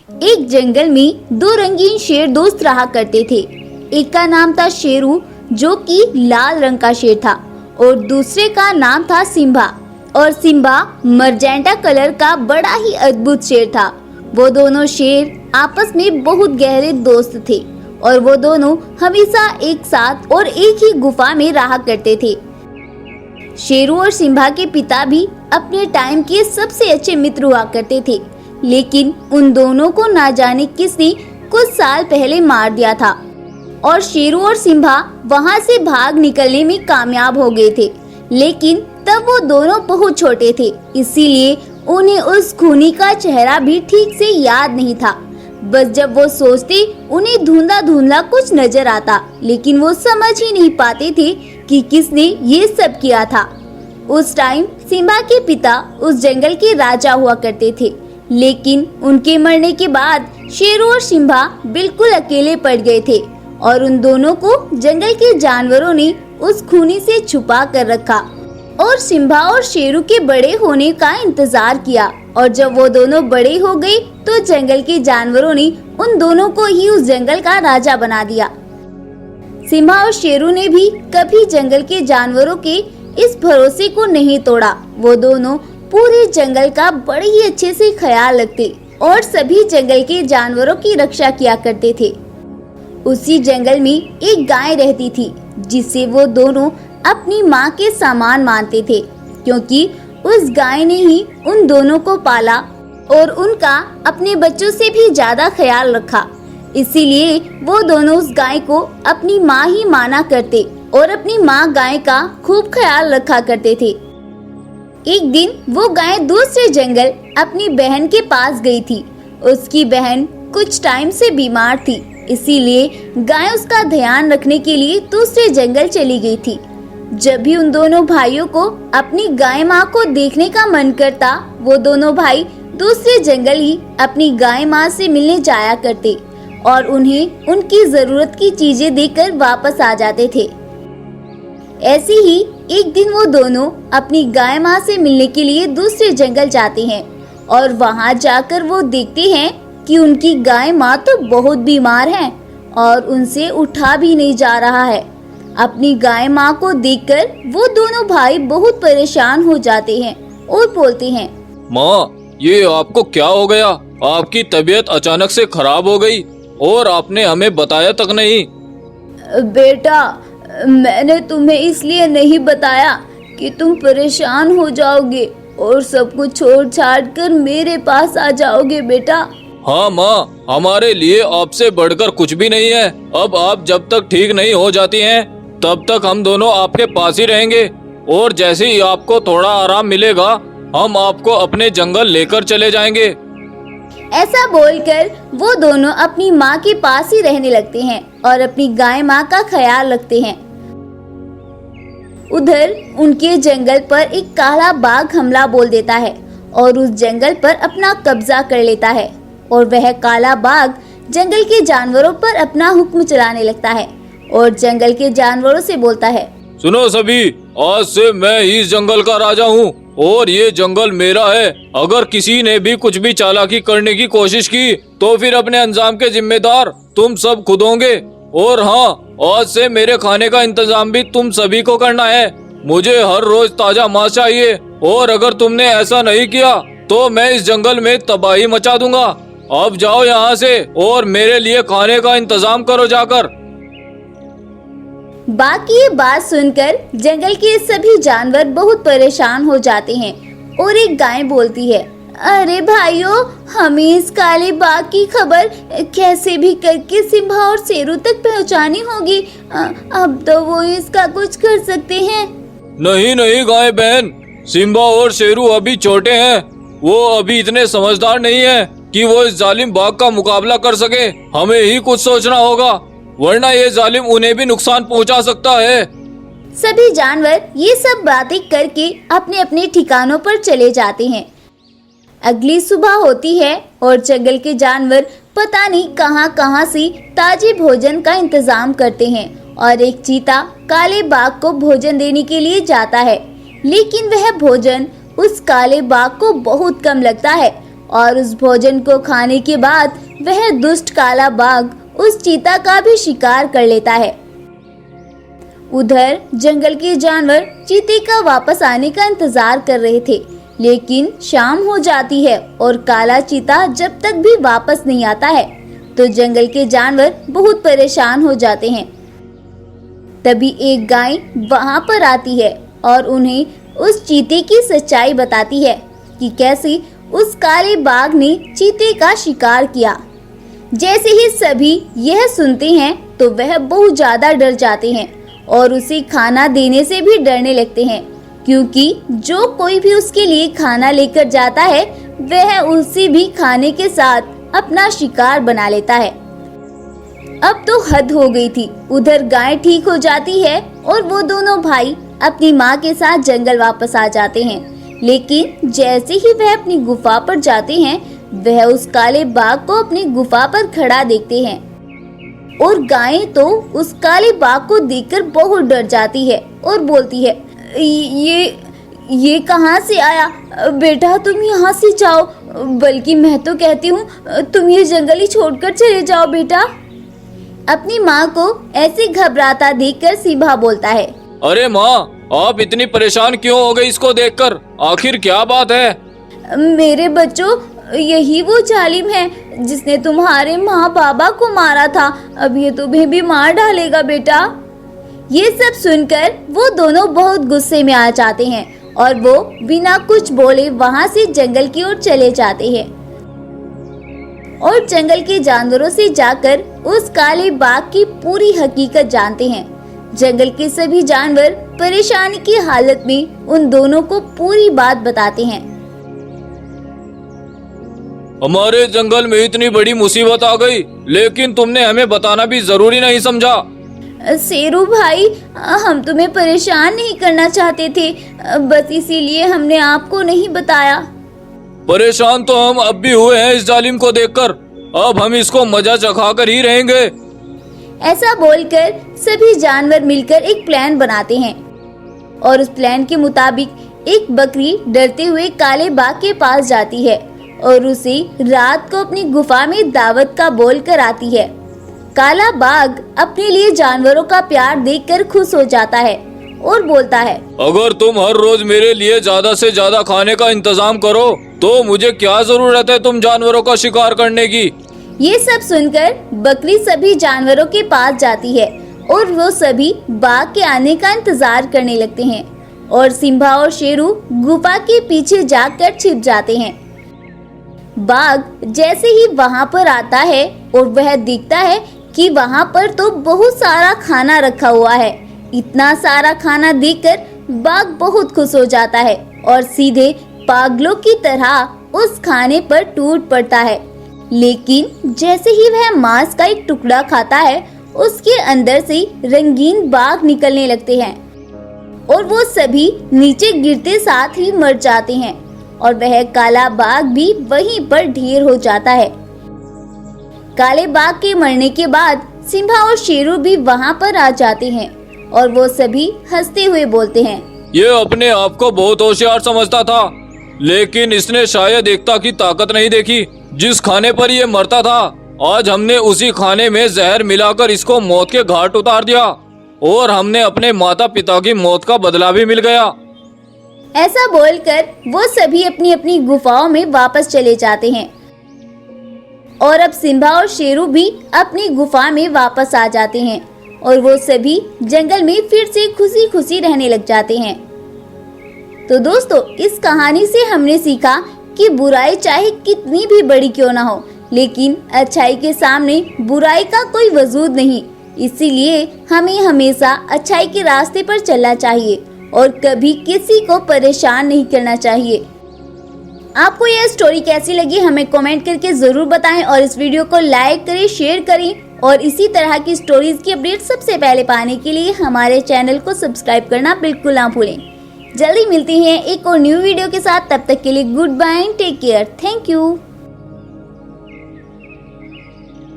एक जंगल में दो रंगीन शेर दोस्त रहा करते थे। एक का नाम था शेरू, जो कि लाल रंग का शेर था, और दूसरे का नाम था सिम्बा, और सिम्बा मरजेंटा कलर का बड़ा ही अद्भुत शेर था। वो दोनों शेर आपस में बहुत गहरे दोस्त थे और वो दोनों हमेशा एक साथ और एक ही गुफा में रहा करते थे। शेरू और सिम्बा के पिता भी अपने टाइम के सबसे अच्छे मित्र हुआ करते थे, लेकिन उन दोनों को ना जाने किसने कुछ साल पहले मार दिया था और शेरू और सिम्बा वहां से भाग निकलने में कामयाब हो गए थे। लेकिन तब वो दोनों बहुत छोटे थे, इसीलिए उन्हें उस खूनी का चेहरा भी ठीक से याद नहीं था। बस जब वो सोचते उन्हें धुंधला धुंधला कुछ नजर आता, लेकिन वो समझ ही नहीं पाते थे कि किसने ये सब किया था। उस टाइम सिम्बा के पिता उस जंगल के राजा हुआ करते थे, लेकिन उनके मरने के बाद शेरू और सिम्बा बिल्कुल अकेले पड़ गए थे और उन दोनों को जंगल के जानवरों ने उस खूनी से छुपा कर रखा और सिम्बा और शेरू के बड़े होने का इंतजार किया। और जब वो दोनों बड़े हो गए तो जंगल के जानवरों ने उन दोनों को ही उस जंगल का राजा बना दिया। सिम्बा और शेरू ने भी कभी जंगल के जानवरों के इस भरोसे को नहीं तोड़ा। वो दोनों पूरे जंगल का बड़े ही अच्छे से ख्याल रखते और सभी जंगल के जानवरों की रक्षा किया करते थे। उसी जंगल में एक गाय रहती थी, जिसे वो दोनों अपनी माँ के समान मानते थे, क्योंकि उस गाय ने ही उन दोनों को पाला और उनका अपने बच्चों से भी ज्यादा ख्याल रखा। इसीलिए वो दोनों उस गाय को अपनी माँ ही माना करते और अपनी माँ गाय का खूब ख्याल रखा करते थे। एक दिन वो गाय दूसरे जंगल अपनी बहन के पास गई थी। उसकी बहन कुछ टाइम से बीमार थी, इसीलिए गाय उसका ध्यान रखने के लिए दूसरे जंगल चली गई थी। जब भी उन दोनों भाइयों को अपनी गाय माँ को देखने का मन करता, वो दोनों भाई दूसरे जंगल ही अपनी गाय माँ से मिलने जाया करते और उन्हें उनकी जरूरत की चीजें देकर वापस आ जाते थे। ऐसे ही एक दिन वो दोनों अपनी गाय माँ से मिलने के लिए दूसरे जंगल जाते हैं और वहाँ जाकर वो देखते हैं कि उनकी गाय माँ तो बहुत बीमार है और उनसे उठा भी नहीं जा रहा है। अपनी गाय माँ को देखकर वो दोनों भाई बहुत परेशान हो जाते हैं और बोलते हैं, माँ, ये आपको क्या हो गया? आपकी तबीयत अचानक से खराब हो गई और आपने हमें बताया तक नहीं। बेटा, मैंने तुम्हें इसलिए नहीं बताया कि तुम परेशान हो जाओगे और सब कुछ छोड़ छाड़ कर मेरे पास आ जाओगे बेटा। हाँ माँ, हमारे लिए आपसे बढ़कर कुछ भी नहीं है। अब आप जब तक ठीक नहीं हो जाती हैं, तब तक हम दोनों आपके पास ही रहेंगे और जैसे ही आपको थोड़ा आराम मिलेगा, हम आपको अपने जंगल लेकर चले जाएंगे। ऐसा बोलकर वो दोनों अपनी माँ के पास ही रहने लगते हैं और अपनी गाय माँ का ख्याल रखते हैं। उधर उनके जंगल पर एक काला बाघ हमला बोल देता है और उस जंगल पर अपना कब्जा कर लेता है और वह काला बाघ जंगल के जानवरों पर अपना हुक्म चलाने लगता है और जंगल के जानवरों से बोलता है, सुनो सभी, आज से मैं इस जंगल का राजा हूँ और ये जंगल मेरा है। अगर किसी ने भी कुछ भी चालाकी करने की कोशिश की तो फिर अपने अंजाम के जिम्मेदार तुम सब खुद होंगे। और हाँ, आज से मेरे खाने का इंतजाम भी तुम सभी को करना है। मुझे हर रोज ताजा मांस चाहिए और अगर तुमने ऐसा नहीं किया तो मैं इस जंगल में तबाही मचा दूंगा। अब जाओ यहाँ से और मेरे लिए खाने का इंतजाम करो जाकर। बाकी ये बात सुनकर जंगल के सभी जानवर बहुत परेशान हो जाते हैं और एक गाय बोलती है, अरे भाइयों, हमें इस काले बाघ की खबर कैसे भी करके सिम्बा और शेरू तक पहुंचानी होगी। अब तो वो इसका कुछ कर सकते हैं। नहीं नहीं गाय बहन, सिम्बा और शेरू अभी छोटे हैं। वो अभी इतने समझदार नहीं है कि वो इस जालिम बाघ का मुकाबला कर सके। हमें ही कुछ सोचना होगा, वरना ये जालिम उन्हें भी नुकसान पहुंचा सकता है। सभी जानवर ये सब बातें करके अपने अपने ठिकानों पर चले जाते हैं। अगली सुबह होती है और जंगल के जानवर पता नहीं कहां से ताजे भोजन का इंतजाम करते हैं और एक चीता काले बाघ को भोजन देने के लिए जाता है, लेकिन वह भोजन उस काले बाघ को बहुत कम लगता है और उस भोजन को खाने के बाद वह दुष्ट काला बाघ उस चीता का भी शिकार कर लेता है। उधर जंगल के जानवर चीते का वापस आने का इंतजार कर रहे थे, लेकिन शाम हो जाती है और काला चीता जब तक भी वापस नहीं आता है तो जंगल के जानवर बहुत परेशान हो जाते हैं। तभी एक गाय वहां पर आती है और उन्हें उस चीते की सच्चाई बताती है कि कैसे उस काले बाघ ने चीते का शिकार किया। जैसे ही सभी यह सुनते हैं तो वह बहुत ज्यादा डर जाते हैं और उसे खाना देने से भी डरने लगते हैं, क्योंकि जो कोई भी उसके लिए खाना लेकर जाता है वह उसे भी खाने के साथ अपना शिकार बना लेता है। अब तो हद हो गई थी। उधर गाय ठीक हो जाती है और वो दोनों भाई अपनी माँ के साथ जंगल वापस आ जाते हैं, लेकिन जैसे ही वह अपनी गुफा पर जाते हैं वह उस काले बाघ को अपनी गुफा पर खड़ा देखते हैं और गाय तो उस काले बाघ को देखकर बहुत डर जाती है और बोलती है, ये कहाँ से आया? बेटा तुम यहाँ से जाओ, बल्कि मैं तो कहती हूँ तुम ये जंगल ही छोड़कर चले जाओ बेटा। अपनी माँ को ऐसे घबराता देखकर सिंबा बोलता है, अरे माँ, आप इतनी परेशान क्यों हो गई इसको देखकर? आखिर क्या बात है? मेरे बच्चों, यही वो जालिम है जिसने तुम्हारे माँ बाबा को मारा था। अब ये तुम्हें भी मार डालेगा बेटा। ये सब सुनकर वो दोनों बहुत गुस्से में आ जाते हैं और वो बिना कुछ बोले वहां से जंगल की ओर चले जाते हैं और जंगल के जानवरों से जाकर उस काले बाघ की पूरी हकीकत जानते हैं। जंगल के सभी जानवर परेशानी की हालत में उन दोनों को पूरी बात बताते हैं। हमारे जंगल में इतनी बड़ी मुसीबत आ गई, लेकिन तुमने हमें बताना भी जरूरी नहीं समझा। शेरू भाई, हम तुम्हें परेशान नहीं करना चाहते थे, बस इसीलिए हमने आपको नहीं बताया। परेशान तो हम अब भी हुए हैं इस जालिम को देखकर। अब हम इसको मजा चखाकर ही रहेंगे। ऐसा बोलकर सभी जानवर मिलकर एक प्लान बनाते हैं और उस प्लान के मुताबिक एक बकरी डरते हुए काले बाघ के पास जाती है और उसे रात को अपनी गुफा में दावत का बोल कर आती है। काला बाघ अपने लिए जानवरों का प्यार देखकर खुश हो जाता है और बोलता है, अगर तुम हर रोज मेरे लिए ज्यादा से ज्यादा खाने का इंतजाम करो तो मुझे क्या जरूरत है तुम जानवरों का शिकार करने की। ये सब सुनकर बकरी सभी जानवरों के पास जाती है और वो सभी बाघ के आने का इंतजार करने लगते हैं और सिंबा और शेरू गुफा के पीछे जाकर छिप जाते हैं। बाघ जैसे ही वहां पर आता है और वह देखता है कि वहां पर तो बहुत सारा खाना रखा हुआ है। इतना सारा खाना देखकर बाघ बहुत खुश हो जाता है और सीधे पागलों की तरह उस खाने पर टूट पड़ता है। लेकिन जैसे ही वह मांस का एक टुकड़ा खाता है उसके अंदर से रंगीन बाघ निकलने लगते हैं और वो सभी नीचे गिरते साथ ही मर जाते हैं और वह काला बाघ भी वहीं पर ढेर हो जाता है। काले बाघ के मरने के बाद सिंबा और शेरू भी वहां पर आ जाते हैं और वो सभी हंसते हुए बोलते हैं, ये अपने आप को बहुत होशियार समझता था, लेकिन इसने शायद एकता की ताकत नहीं देखी। जिस खाने पर ये मरता था आज हमने उसी खाने में जहर मिलाकर इसको मौत के घाट उतार दिया और हमने अपने माता पिता की मौत का बदला भी मिल गया। ऐसा बोलकर वो सभी अपनी अपनी गुफाओं में वापस चले जाते हैं और अब सिंबा और शेरू भी अपनी गुफा में वापस आ जाते हैं और वो सभी जंगल में फिर से खुशी खुशी रहने लग जाते हैं। तो दोस्तों, इस कहानी से हमने सीखा कि बुराई चाहे कितनी भी बड़ी क्यों ना हो, लेकिन अच्छाई के सामने बुराई का कोई वजूद नहीं। इसीलिए हमें हमेशा अच्छाई के रास्ते पर चलना चाहिए और कभी किसी को परेशान नहीं करना चाहिए। आपको यह स्टोरी कैसी लगी हमें कमेंट करके जरूर बताएं और इस वीडियो को लाइक करें, शेयर करें और इसी तरह की स्टोरीज की अपडेट सबसे पहले पाने के लिए हमारे चैनल को सब्सक्राइब करना बिल्कुल ना भूलें। जल्दी मिलते हैं एक और न्यू वीडियो के साथ, तब तक के लिए goodbye, take care, thank you.